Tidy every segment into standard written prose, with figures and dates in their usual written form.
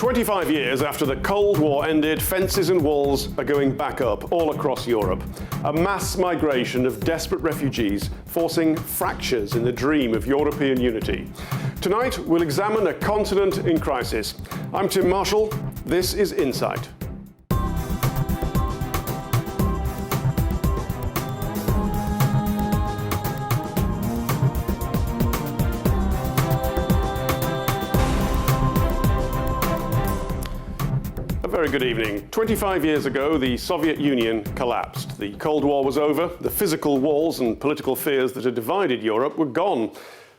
25 years after the Cold War ended, fences and walls are going back up all across Europe. A mass migration of desperate refugees forcing fractures in the dream of European unity. Tonight, we'll examine a continent in crisis. I'm Tim Marshall. This is Insight. Very good evening. 25 years ago, the Soviet Union collapsed. The Cold War was over. The physical walls and political fears that had divided Europe were gone.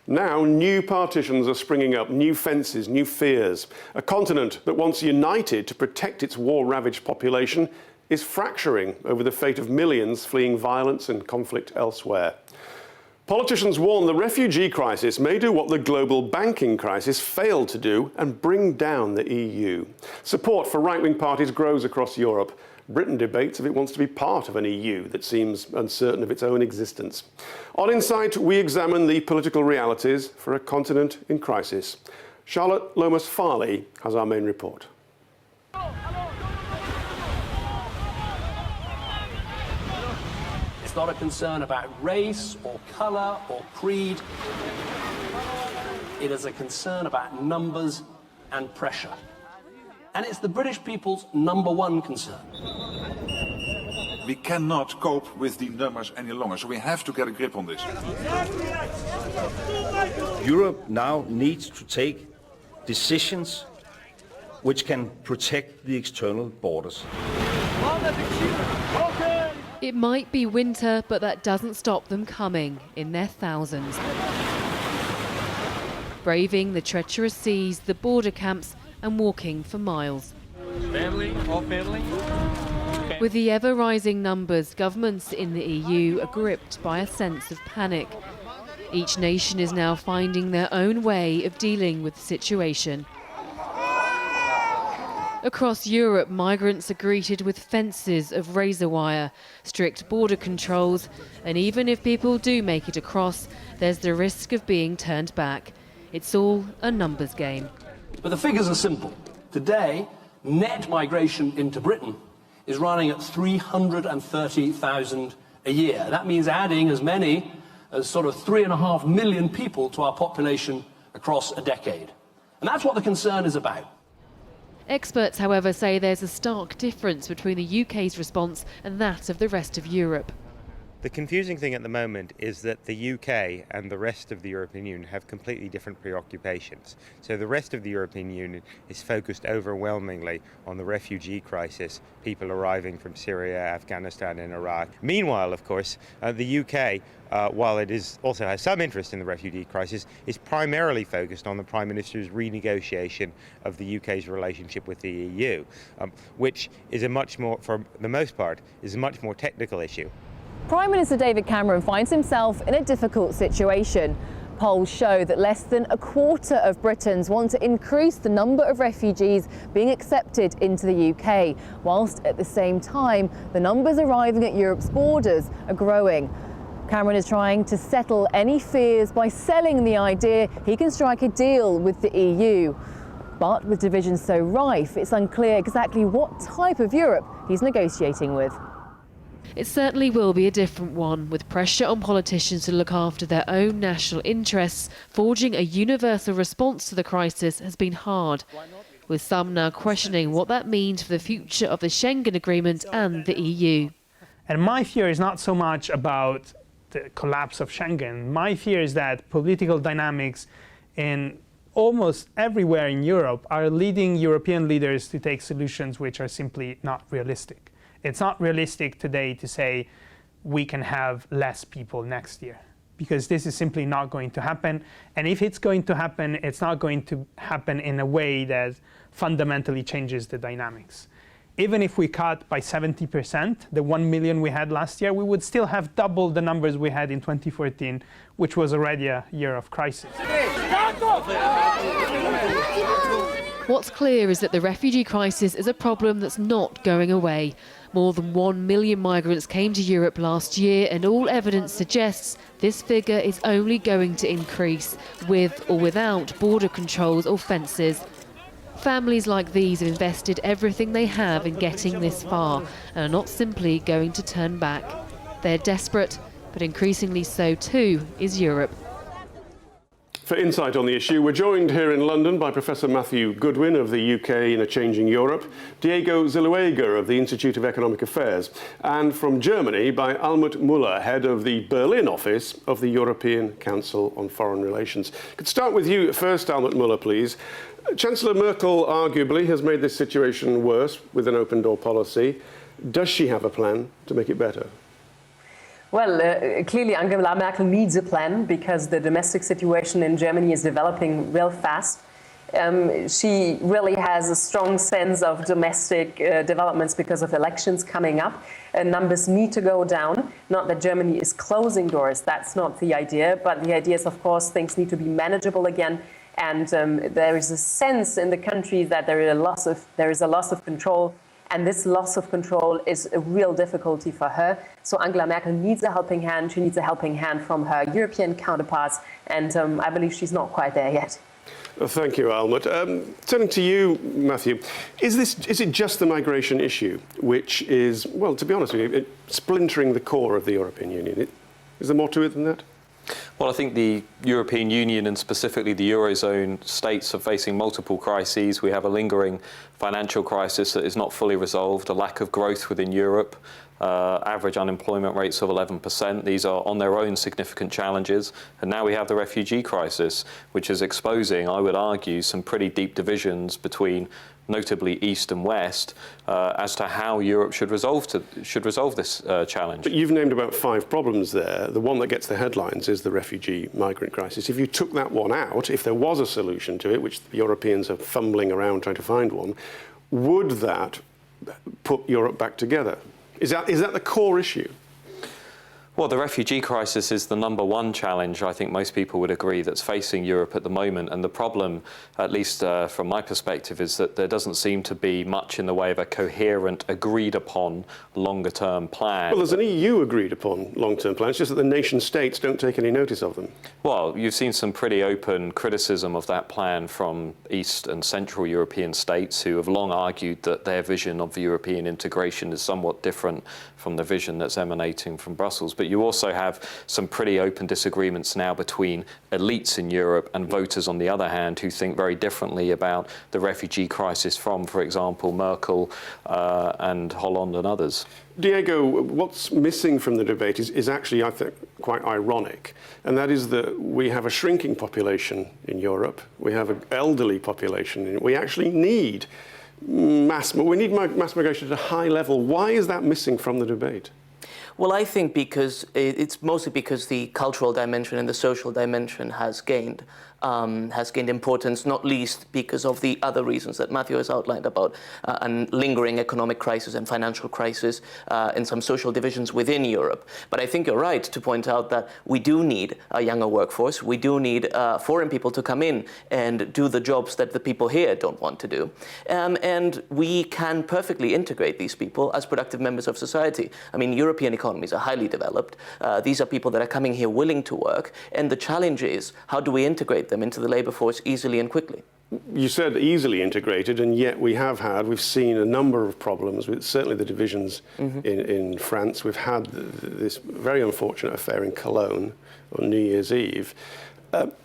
Now, new partitions are springing up, new fences, new fears. A continent that once united to protect its war-ravaged population is fracturing over the fate of millions fleeing violence and conflict elsewhere. Politicians warn the refugee crisis may do what the global banking crisis failed to do and bring down the EU. Support for right-wing parties grows across Europe. Britain debates if it wants to be part of an EU that seems uncertain of its own existence. On Insight, we examine the political realities for a continent in crisis. Charlotte Lomas-Farley has our main report. Not a concern about race or colour or creed. It is a concern about numbers and pressure. And it's the British people's #1 concern. We cannot cope with the numbers any longer, so we have to get a grip on this. Europe now needs to take decisions which can protect the external borders. It might be winter, but that doesn't stop them coming in their thousands. Braving the treacherous seas, the border camps, and walking for miles. Family, all family. Okay. With the ever-rising numbers, governments in the EU are gripped by a sense of panic. Each nation is now finding their own way of dealing with the situation. Across Europe, migrants are greeted with fences of razor wire, strict border controls, and even if people do make it across, there's the risk of being turned back. It's all a numbers game. But the figures are simple. Today, net migration into Britain is running at 330,000 a year. That means adding as many as sort of 3.5 million people to our population across a decade. And that's what the concern is about. Experts, however, say there's a stark difference between the UK's response and that of the rest of Europe. The confusing thing at the moment is that the UK and the rest of the European Union have completely different preoccupations. So the rest of the European Union is focused overwhelmingly on the refugee crisis, people arriving from Syria, Afghanistan and Iraq. Meanwhile, of course, the UK, while it also has some interest in the refugee crisis, is primarily focused on the Prime Minister's renegotiation of the UK's relationship with the EU, which is for the most part, is a much more technical issue. Prime Minister David Cameron finds himself in a difficult situation. Polls show that less than a quarter of Britons want to increase the number of refugees being accepted into the UK, whilst at the same time, the numbers arriving at Europe's borders are growing. Cameron is trying to settle any fears by selling the idea he can strike a deal with the EU. But with divisions so rife, it's unclear exactly what type of Europe he's negotiating with. It certainly will be a different one, with pressure on politicians to look after their own national interests. Forging a universal response to the crisis has been hard, with some now questioning what that means for the future of the Schengen Agreement and the EU. And my fear is not so much about the collapse of Schengen. My fear is that political dynamics in almost everywhere in Europe are leading European leaders to take solutions which are simply not realistic. It's not realistic today to say we can have less people next year, because this is simply not going to happen. And if it's going to happen, it's not going to happen in a way that fundamentally changes the dynamics. Even if we cut by 70%, the 1 million we had last year, we would still have double the numbers we had in 2014, which was already a year of crisis. What's clear is that the refugee crisis is a problem that's not going away. More than 1 million migrants came to Europe last year, and all evidence suggests this figure is only going to increase, with or without border controls or fences. families like these have invested everything they have in getting this far and are not simply going to turn back. They're desperate, but increasingly so too is Europe. For insight on the issue, we're joined here in London by Professor Matthew Goodwin of the UK in a Changing Europe, Diego Zuluaga of the Institute of Economic Affairs, and from Germany by Almut Müller, head of the Berlin office of the European Council on Foreign Relations. Could start with you first, Almut Müller, please. Chancellor Merkel arguably has made this situation worse with an open door policy. Does she have a plan to make it better? Well, clearly Angela Merkel needs a plan because the domestic situation in Germany is developing real fast. She really has a strong sense of domestic developments because of elections coming up. Numbers need to go down. Not that Germany is closing doors, that's not the idea, but the idea is, of course, things need to be manageable again. And there is a sense in the country that there is a loss of control. And this loss of control is a real difficulty for her. So Angela Merkel needs a helping hand. She needs a helping hand from her European counterparts. And I believe she's not quite there yet. Thank you, Almut. Turning to you, Matthew, is it just the migration issue which is, well, to be honest with you, splintering the core of the European Union? Is there more to it than that? Well, I think the European Union and specifically the Eurozone states are facing multiple crises. We have a lingering financial crisis that is not fully resolved, a lack of growth within Europe, average unemployment rates of 11%. These are on their own significant challenges. And now we have the refugee crisis, which is exposing, I would argue, some pretty deep divisions between notably East and West, as to how Europe should resolve this challenge. But you've named about 5 problems there. The one that gets the headlines is the refugee migrant crisis. If you took that one out, if there was a solution to it, which the Europeans are fumbling around trying to find one, would that put Europe back together? Is that the core issue? Well, the refugee crisis is the #1 challenge, I think most people would agree, that's facing Europe at the moment. And the problem, at least from my perspective, is that there doesn't seem to be much in the way of a coherent, agreed-upon, longer-term plan. Well, there's an EU agreed-upon long-term plan. It's just that the nation-states don't take any notice of them. Well, you've seen some pretty open criticism of that plan from East and Central European states who have long argued that their vision of European integration is somewhat different from the vision that's emanating from Brussels. But you also have some pretty open disagreements now between elites in Europe and voters on the other hand who think very differently about the refugee crisis from, for example, Merkel and Hollande and others. Diego, what's missing from the debate is actually, I think, quite ironic, and that is that we have a shrinking population in Europe, we have an elderly population, we actually need mass migration at a high level. Why is that missing from the debate? Well, I think because it's mostly because the cultural dimension and the social dimension has gained importance, not least because of the other reasons that Matthew has outlined about a lingering economic crisis and financial crisis and some social divisions within Europe. But I think you're right to point out that we do need a younger workforce. We do need foreign people to come in and do the jobs that the people here don't want to do. And we can perfectly integrate these people as productive members of society. I mean, European economies are highly developed. These are people that are coming here willing to work. And the challenge is, how do we integrate them into the labour force easily and quickly? You said easily integrated, and yet we've seen a number of problems with certainly the divisions in France. We've had this very unfortunate affair in Cologne on New Year's Eve.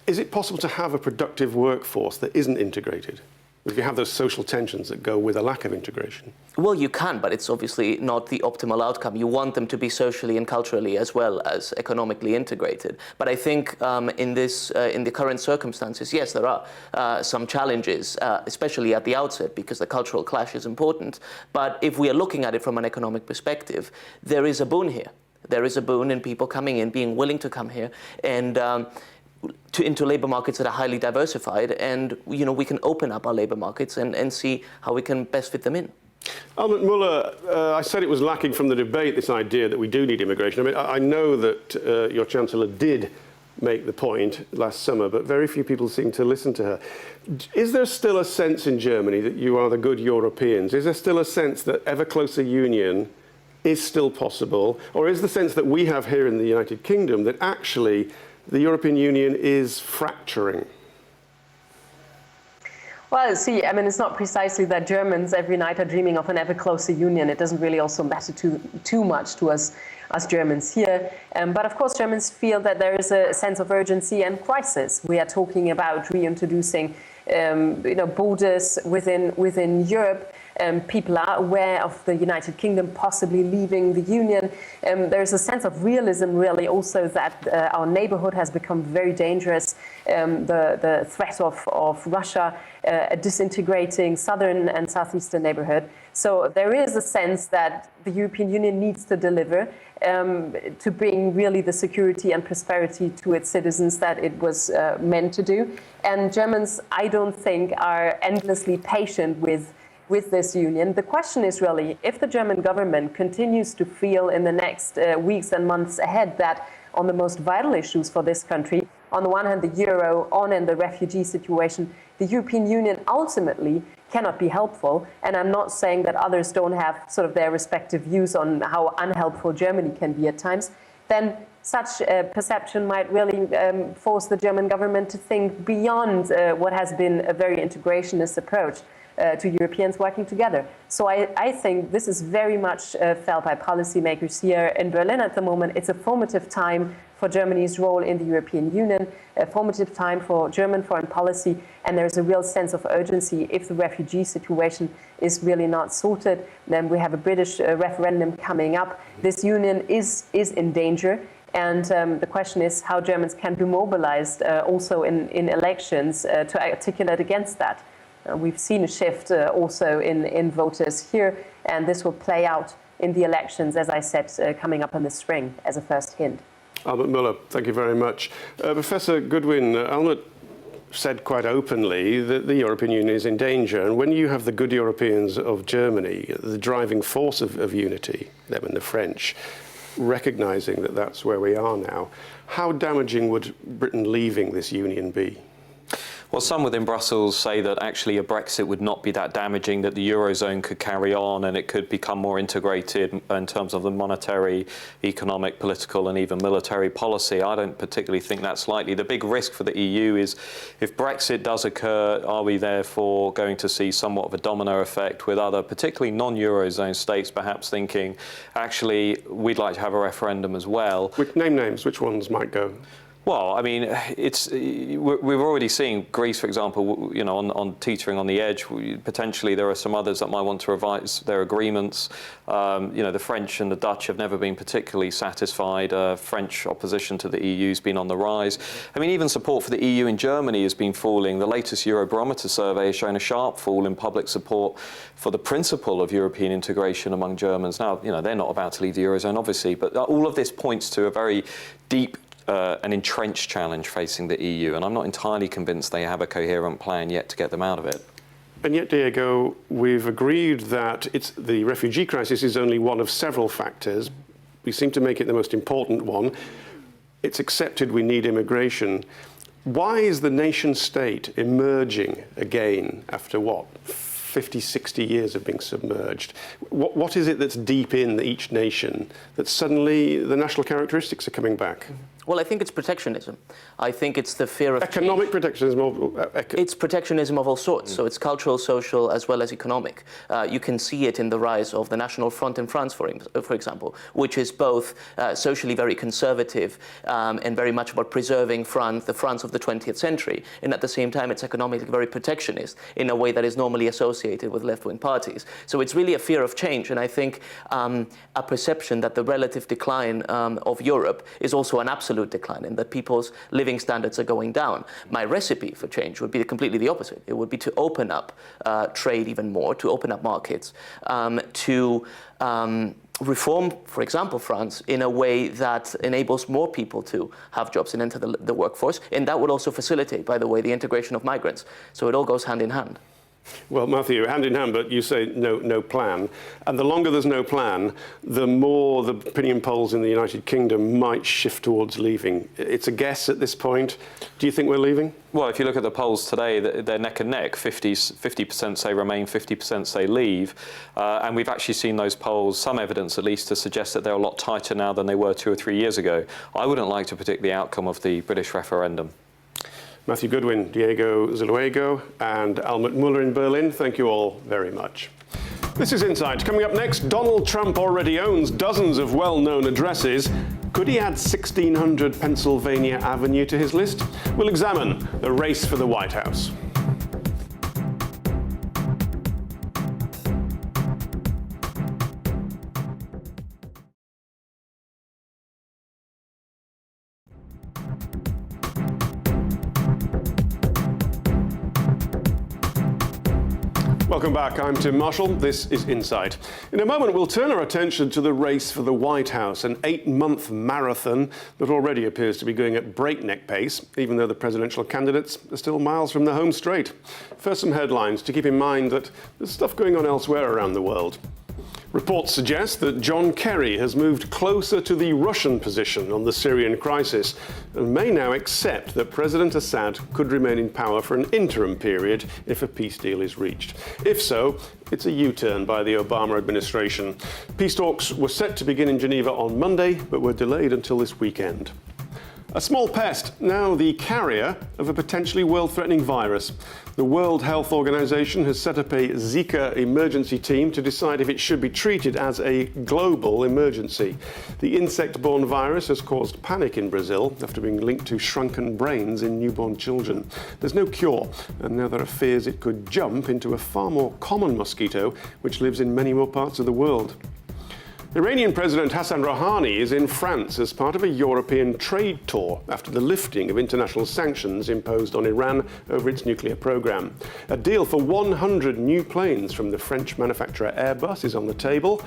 Is it possible to have a productive workforce that isn't integrated? If you have those social tensions that go with a lack of integration? Well, you can, but it's obviously not the optimal outcome. You want them to be socially and culturally as well as economically integrated. But I think in the current circumstances, yes, there are some challenges, especially at the outset, because the cultural clash is important. But if we are looking at it from an economic perspective, there is a boon here. There is a boon in people coming in, being willing to come here, and into labour markets that are highly diversified, and we can open up our labour markets and see how we can best fit them in. Almut Müller, I said it was lacking from the debate, this idea that we do need immigration. I mean, I know that your Chancellor did make the point last summer, but very few people seem to listen to her. Is there still a sense in Germany that you are the good Europeans? Is there still a sense that ever closer union is still possible? Or is the sense that we have here in the United Kingdom that actually the European Union is fracturing? Well, see, I mean, it's not precisely that Germans every night are dreaming of an ever closer union. It doesn't really also matter too much to us Germans here. But of course, Germans feel that there is a sense of urgency and crisis. We are talking about reintroducing borders within Europe. People are aware of the United Kingdom possibly leaving the Union. There's a sense of realism, really, also that our neighborhood has become very dangerous. The threat of Russia, a disintegrating southern and southeastern neighborhood. So there is a sense that the European Union needs to deliver to bring really the security and prosperity to its citizens that it was meant to do. And Germans, I don't think, are endlessly patient with this union. The question is really, if the German government continues to feel in the next weeks and months ahead that on the most vital issues for this country, on the one hand, the euro, and the refugee situation, the European Union ultimately cannot be helpful. And I'm not saying that others don't have sort of their respective views on how unhelpful Germany can be at times, then such a perception might really force the German government to think beyond what has been a very integrationist approach to Europeans working together. So I think this is very much felt by policymakers here in Berlin at the moment. It's a formative time for Germany's role in the European Union, a formative time for German foreign policy, and there's a real sense of urgency. If the refugee situation is really not sorted, then we have a British referendum coming up. This union is in danger. And the question is how Germans can be mobilized also in elections to articulate against that. We've seen a shift also in voters here, and this will play out in the elections, as I said, coming up in the spring as a first hint. Albert Müller, thank you very much. Professor Goodwin, Albert said quite openly that the European Union is in danger, and when you have the good Europeans of Germany, the driving force of unity, them and the French, recognising that that's where we are now, how damaging would Britain leaving this union be? Well, some within Brussels say that actually a Brexit would not be that damaging, that the Eurozone could carry on and it could become more integrated in terms of the monetary, economic, political and even military policy. I don't particularly think that's likely. The big risk for the EU is if Brexit does occur, are we therefore going to see somewhat of a domino effect with other, particularly non-Eurozone states, perhaps thinking, actually, we'd like to have a referendum as well. Name names, which ones might go? Well, I mean, we're already seeing Greece, for example, on teetering on the edge. Potentially, there are some others that might want to revise their agreements. The French and the Dutch have never been particularly satisfied. French opposition to the EU has been on the rise. I mean, even support for the EU in Germany has been falling. The latest Eurobarometer survey has shown a sharp fall in public support for the principle of European integration among Germans. Now, they're not about to leave the Eurozone, obviously, but all of this points to a very deep an entrenched challenge facing the EU, and I'm not entirely convinced they have a coherent plan yet to get them out of it. And yet, Diego, we've agreed that the refugee crisis is only one of several factors. We seem to make it the most important one. It's accepted we need immigration. Why is the nation state emerging again after 50, 60 years of being submerged? What is it that's deep in each nation that suddenly the national characteristics are coming back? Well, I think it's protectionism. I think it's the fear of economic change. Protectionism. It's protectionism of all sorts. So it's cultural, social, as well as economic. You can see it in the rise of the National Front in France, for example, which is both socially very conservative and very much about preserving France, the France of the 20th century. And at the same time, it's economically very protectionist in a way that is normally associated with left-wing parties. So it's really a fear of change. And I think a perception that the relative decline of Europe is also an absolute decline and that people's living standards are going down. My recipe for change would be completely the opposite. It would be to open up trade even more, to open up markets, to reform, for example, France in a way that enables more people to have jobs and enter the workforce. And that would also facilitate, by the way, the integration of migrants. So it all goes hand in hand. Well, Matthew, hand in hand, but you say no plan. And the longer there's no plan, the more the opinion polls in the United Kingdom might shift towards leaving. It's a guess at this point. Do you think we're leaving? Well, if you look at the polls today, they're neck and neck. 50% say remain, 50% say leave. And we've actually seen those polls, some evidence at least, to suggest that they're a lot tighter now than they were 2 or 3 years ago. I wouldn't like to predict the outcome of the British referendum. Matthew Goodwin, Diego Zuluego, and Almut Muller in Berlin, thank you all very much. This is Insight. Coming up next, Donald Trump already owns dozens of well-known addresses. Could he add 1600 Pennsylvania Avenue to his list? We'll examine the race for the White House. Welcome back, I'm Tim Marshall, this is Insight. In a moment we'll turn our attention to the race for the White House, an 8-month marathon that already appears to be going at breakneck pace, even though the presidential candidates are still miles from the home straight. First, some headlines to keep in mind that there's stuff going on elsewhere around the world. Reports suggest that John Kerry has moved closer to the Russian position on the Syrian crisis and may now accept that President Assad could remain in power for an interim period if a peace deal is reached. If so, it's a U-turn by the Obama administration. Peace talks were set to begin in Geneva on Monday, but were delayed until this weekend. A small pest, now the carrier of a potentially world-threatening virus. The World Health Organization has set up a Zika emergency team to decide if it should be treated as a global emergency. The insect-borne virus has caused panic in Brazil after being linked to shrunken brains in newborn children. There's no cure, and now there are fears it could jump into a far more common mosquito, which lives in many more parts of the world. Iranian President Hassan Rouhani is in France as part of a European trade tour after the lifting of international sanctions imposed on Iran over its nuclear program. A deal for 100 new planes from the French manufacturer Airbus is on the table.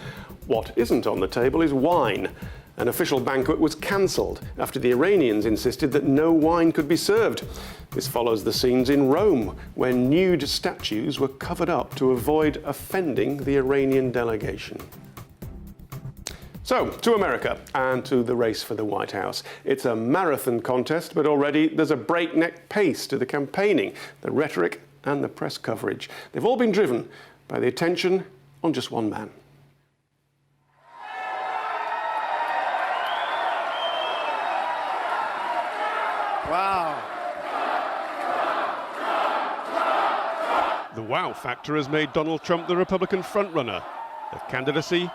What isn't on the table is wine. An official banquet was cancelled after the Iranians insisted that no wine could be served. This follows the scenes in Rome, where nude statues were covered up to avoid offending the Iranian delegation. So, to America and to the race for the White House. It's a marathon contest, but already there's a breakneck pace to the campaigning, the rhetoric and the press coverage. They've all been driven by the attention on just one man. Wow. The wow factor has made Donald Trump the Republican frontrunner. The candidacy,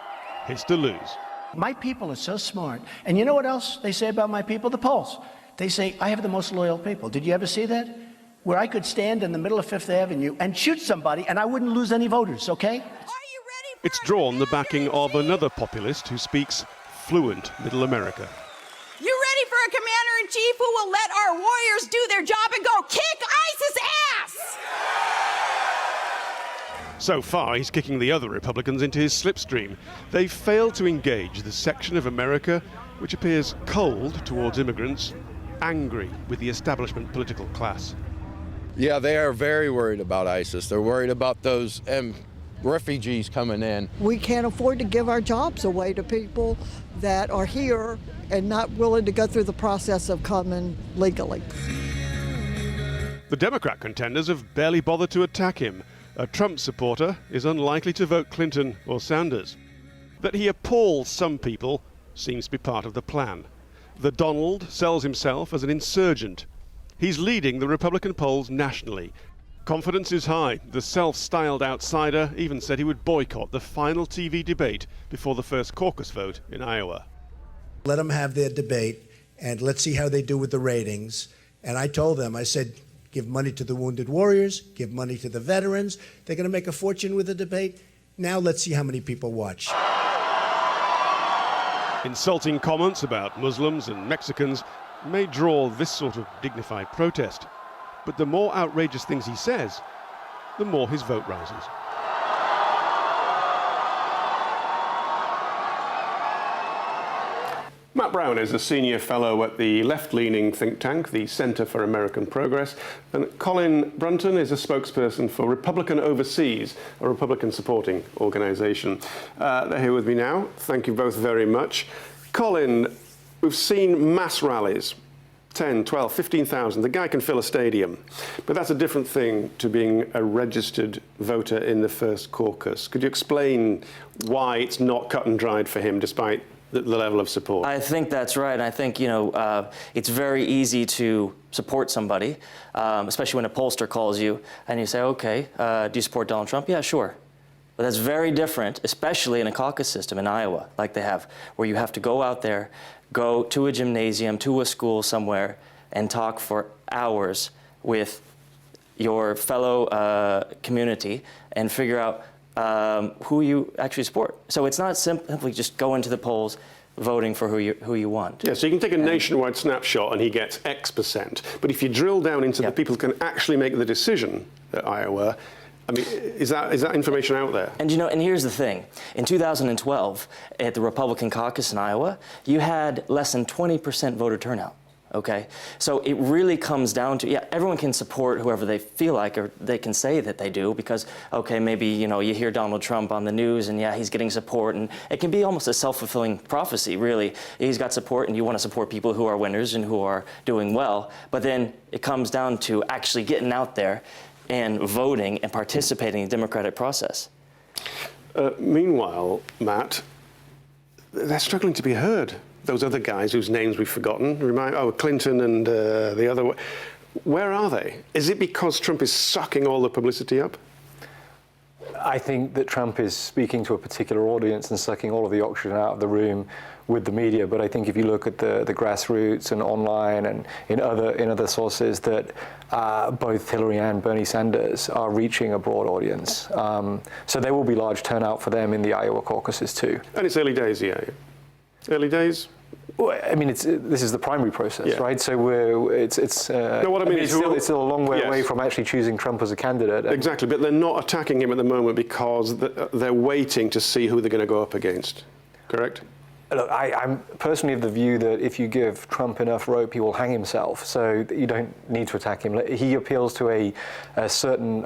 his to lose. My people are so smart. And you know what else they say about my people? The polls. They say, I have the most loyal people. Did you ever see that? Where I could stand in the middle of Fifth Avenue and shoot somebody and I wouldn't lose any voters, okay? It's drawn the backing of another populist who speaks fluent Middle America. You ready for a commander-in-chief who will let our warriors do their job and go kick ISIS ass? So far, he's kicking the other Republicans into his slipstream. They've failed to engage the section of America which appears cold towards immigrants, angry with the establishment political class. Yeah, they are very worried about ISIS. They're worried about those refugees coming in. We can't afford to give our jobs away to people that are here and not willing to go through the process of coming legally. The Democrat contenders have barely bothered to attack him. A Trump supporter is unlikely to vote Clinton or Sanders. That he appalls some people seems to be part of the plan. The Donald sells himself as an insurgent. He's leading the Republican polls nationally. Confidence is high. The self-styled outsider even said he would boycott the final TV debate before the first caucus vote in Iowa. Let them have their debate, and let's see how they do with the ratings. And I told them, I said, give money to the wounded warriors, give money to the veterans. They're going to make a fortune with the debate. Now let's see how many people watch. Insulting comments about Muslims and Mexicans may draw this sort of dignified protest. But the more outrageous things he says, the more his vote rises. Matt Brown is a senior fellow at the left-leaning think tank, the Centre for American Progress, and Colin Brunton is a spokesperson for Republican Overseas, a Republican-supporting organisation. They're here with me now. Thank you both very much. Colin, we've seen mass rallies, 10, 12, 15,000. The guy can fill a stadium. But that's a different thing to being a registered voter in the first caucus. Could you explain why it's not cut and dried for him, despite the level of support? I think that's right. I think, it's very easy to support somebody, especially when a pollster calls you and you say, okay, do you support Donald Trump? Yeah, sure. But that's very different, especially in a caucus system in Iowa, like they have, where you have to go out there, go to a gymnasium, to a school somewhere, and talk for hours with your fellow community and figure out who you actually support. So it's not simply just going to the polls, voting for who you want. Yeah, so you can take a nationwide snapshot and he gets X%. But if you drill down into the people who can actually make the decision at Iowa, I mean, is that information out there? And and here's the thing. In 2012, at the Republican caucus in Iowa, you had less than 20% voter turnout. Okay, so it really comes down to, everyone can support whoever they feel like, or they can say that they do, because, okay, maybe, you hear Donald Trump on the news and he's getting support, and it can be almost a self-fulfilling prophecy, really. He's got support and you want to support people who are winners and who are doing well, but then it comes down to actually getting out there and voting and participating in the democratic process. Meanwhile, Matt, they're struggling to be heard. Those other guys whose names we've forgotten, Clinton and the other, where are they? Is it because Trump is sucking all the publicity up? I think that Trump is speaking to a particular audience and sucking all of the oxygen out of the room with the media. But I think if you look at the grassroots and online and in other sources, that both Hillary and Bernie Sanders are reaching a broad audience. So there will be large turnout for them in the Iowa caucuses too. And it's early days, Early days? Well, I mean, this is the primary process, right? So it's still a long way away from actually choosing Trump as a candidate. Exactly, but they're not attacking him at the moment because they're waiting to see who they're going to go up against. Correct? Look, I'm personally of the view that if you give Trump enough rope, he will hang himself. So you don't need to attack him. He appeals to a certain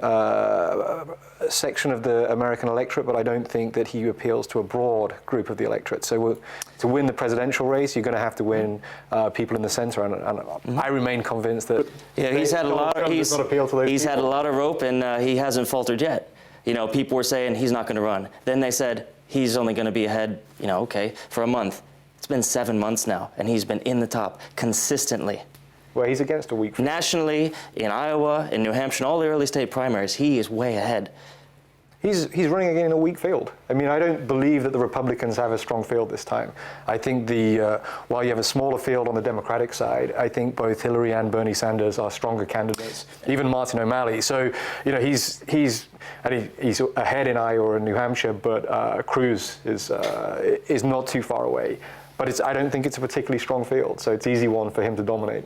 section of the American electorate, but I don't think that he appeals to a broad group of the electorate. So to win the presidential race, you're going to have to win people in the center, and I remain convinced that he's had a lot of rope, and he hasn't faltered yet. People were saying he's not going to run. Then they said he's only going to be ahead, for a month. It's been 7 months now, and he's been in the top consistently. Well, he's against a weak field. Nationally, in Iowa, in New Hampshire, in all the early state primaries, he is way ahead. He's running again in a weak field. I mean, I don't believe that the Republicans have a strong field this time. I think while you have a smaller field on the Democratic side, I think both Hillary and Bernie Sanders are stronger candidates. Even Martin O'Malley. So, he's ahead in Iowa and New Hampshire, but Cruz is not too far away. But I don't think it's a particularly strong field, so it's an easy one for him to dominate.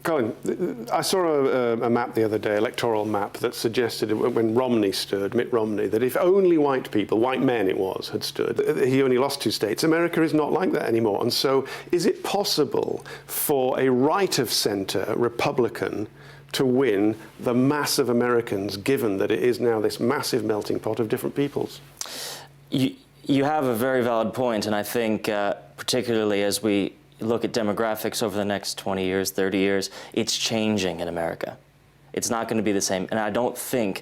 Colin, I saw a map the other day, electoral map, that suggested when Romney stood, Mitt Romney, that if only white people, white men it was, had stood, he only lost 2 states. America is not like that anymore. And so is it possible for a right-of-centre Republican to win the mass of Americans, given that it is now this massive melting pot of different peoples? You have a very valid point, and I think particularly as we look at demographics over the next 20 years, 30 years, it's changing in America. It's not going to be the same, and I don't think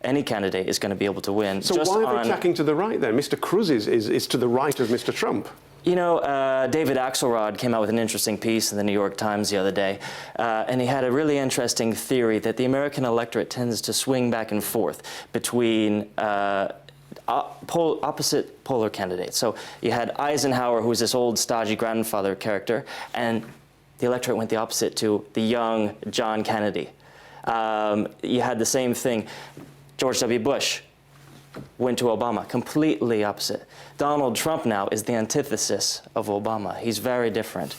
any candidate is going to be able to win. So why are they attacking to the right then? Mr. Cruz is to the right of Mr. Trump. David Axelrod came out with an interesting piece in the New York Times the other day, and he had a really interesting theory that the American electorate tends to swing back and forth between opposite polar candidates. So you had Eisenhower, who was this old stodgy grandfather character, and the electorate went the opposite to the young John Kennedy. You had the same thing. George W. Bush went to Obama, completely opposite. Donald Trump now is the antithesis of Obama. He's very different.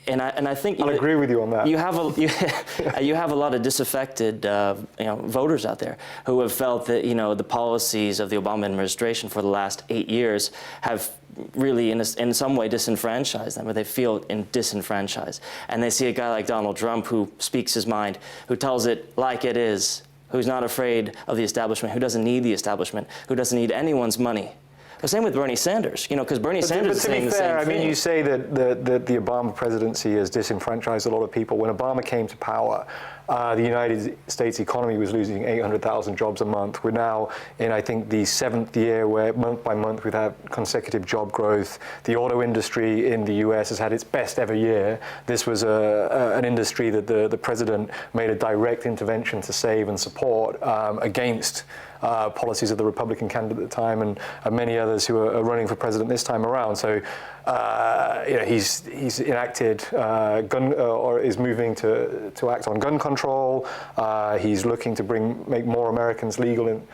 And I think I'll agree with you on that. You have a lot of disaffected voters out there who have felt that the policies of the Obama administration for the last 8 years have really in some way disenfranchised them, or they feel disenfranchised. And they see a guy like Donald Trump who speaks his mind, who tells it like it is, who's not afraid of the establishment, who doesn't need the establishment, who doesn't need anyone's money. The same with Bernie Sanders, because Bernie Sanders is saying the same thing. I mean, you say that the Obama presidency has disenfranchised a lot of people. When Obama came to power, the United States economy was losing 800,000 jobs a month. We're now in, I think, the 7th year where month by month we've had consecutive job growth. The auto industry in the US has had its best ever year. This was an industry that the president made a direct intervention to save and support against policies of the Republican candidate at the time and many others who are running for president this time around. So, he's enacted or is moving to act on gun control. He's looking to make more Americans legal and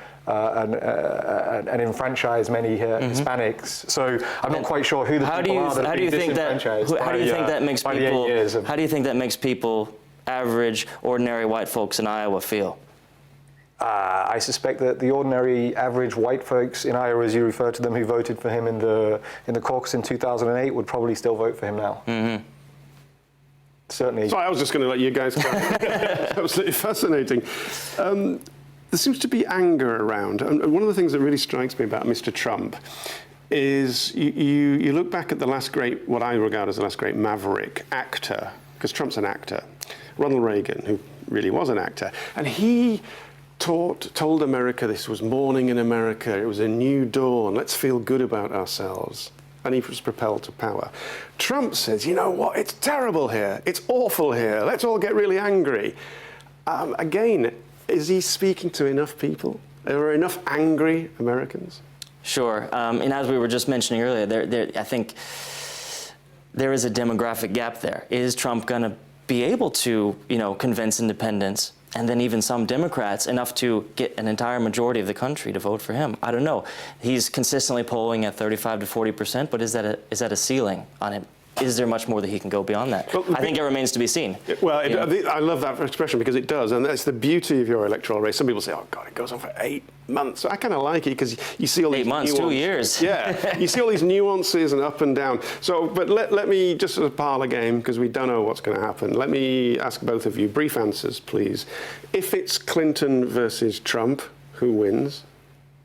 enfranchise many Hispanics. So I'm not quite sure who the people are that are being disenfranchised. How do you think that makes people, average, ordinary white folks in Iowa feel? I suspect that the ordinary, average white folks in Iowa, as you refer to them, who voted for him in the caucus in 2008, would probably still vote for him now. Mm-hmm. Certainly. Sorry, I was just going to let you guys go. Absolutely fascinating. There seems to be anger around, and one of the things that really strikes me about Mr. Trump is you look back at the last great, what I regard as the last great maverick actor, because Trump's an actor, Ronald Reagan, who really was an actor, and he told America this was morning in America, it was a new dawn, let's feel good about ourselves. And he was propelled to power. Trump says, you know what, it's terrible here, it's awful here, let's all get really angry. Again, is he speaking to enough people? Are there enough angry Americans? Sure, and as we were just mentioning earlier, I think there is a demographic gap there. Is Trump going to be able to, convince independents and then even some Democrats enough to get an entire majority of the country to vote for him? I don't know. He's consistently polling at 35 to 40%, but is that a ceiling on him? Is there much more that he can go beyond that? Well, I think it remains to be seen. Well, I love that expression because it does, and that's the beauty of your electoral race. Some people say, oh, God, it goes on for 8 months. So I kind of like it because you see all these 8 months, nuances. 2 years. Yeah, you see all these nuances and up and down. So, but let me, just as a parlor game, because we don't know what's going to happen, let me ask both of you brief answers, please. If it's Clinton versus Trump, who wins?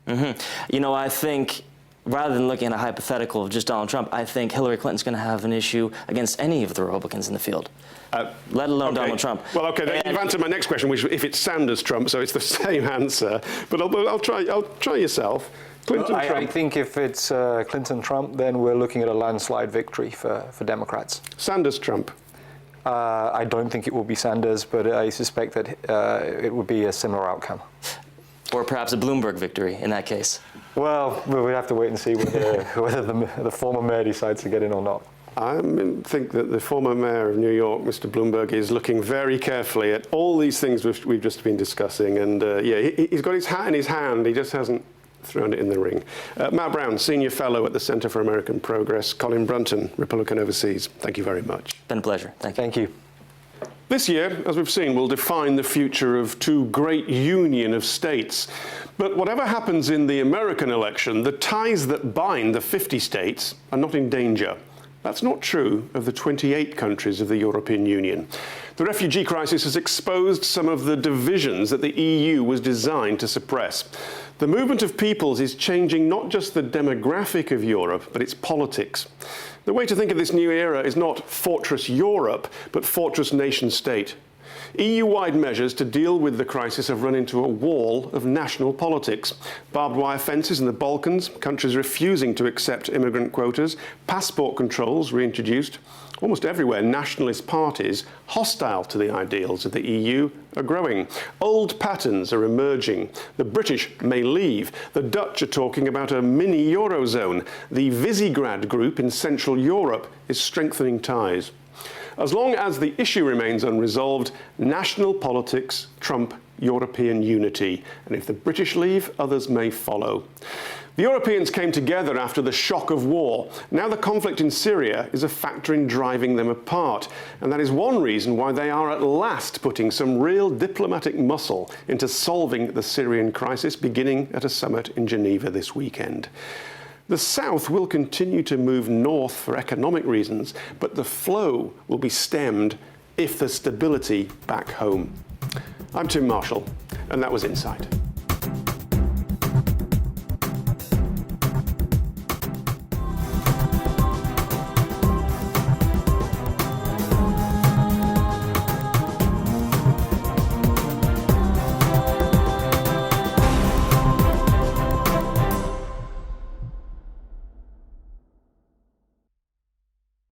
Mm-hmm. I think, rather than looking at a hypothetical of just Donald Trump, I think Hillary Clinton's going to have an issue against any of the Republicans in the field, let alone Donald Trump. Well, okay, you've answered my next question, which if it's Sanders-Trump, so it's the same answer. But I'll try yourself. Clinton-Trump. I think if it's Clinton-Trump, then we're looking at a landslide victory for Democrats. Sanders-Trump. I don't think it will be Sanders, but I suspect that it would be a similar outcome. Or perhaps a Bloomberg victory in that case. Well, we'd have to wait and see whether the former mayor decides to get in or not. I think that the former mayor of New York, Mr. Bloomberg, is looking very carefully at all these things we've just been discussing. And he's got his hat in his hand. He just hasn't thrown it in the ring. Matt Brown, Senior Fellow at the Center for American Progress. Colin Brunton, Republican Overseas. Thank you very much. Been a pleasure. Thank you. Thank you. This year, as we've seen, will define the future of two great union of states. But whatever happens in the American election, the ties that bind the 50 states are not in danger. That's not true of the 28 countries of the European Union. The refugee crisis has exposed some of the divisions that the EU was designed to suppress. The movement of peoples is changing not just the demographic of Europe, but its politics. The way to think of this new era is not Fortress Europe, but Fortress Nation State. EU-wide measures to deal with the crisis have run into a wall of national politics. Barbed wire fences in the Balkans, countries refusing to accept immigrant quotas, passport controls reintroduced. Almost everywhere, nationalist parties hostile to the ideals of the EU are growing. Old patterns are emerging. The British may leave. The Dutch are talking about a mini Eurozone. The Visegrad group in Central Europe is strengthening ties. As long as the issue remains unresolved, national politics trump European unity. And if the British leave, others may follow. The Europeans came together after the shock of war. Now the conflict in Syria is a factor in driving them apart. And that is one reason why they are at last putting some real diplomatic muscle into solving the Syrian crisis, beginning at a summit in Geneva this weekend. The South will continue to move north for economic reasons, but the flow will be stemmed if there's stability back home. I'm Tim Marshall, and that was Insight.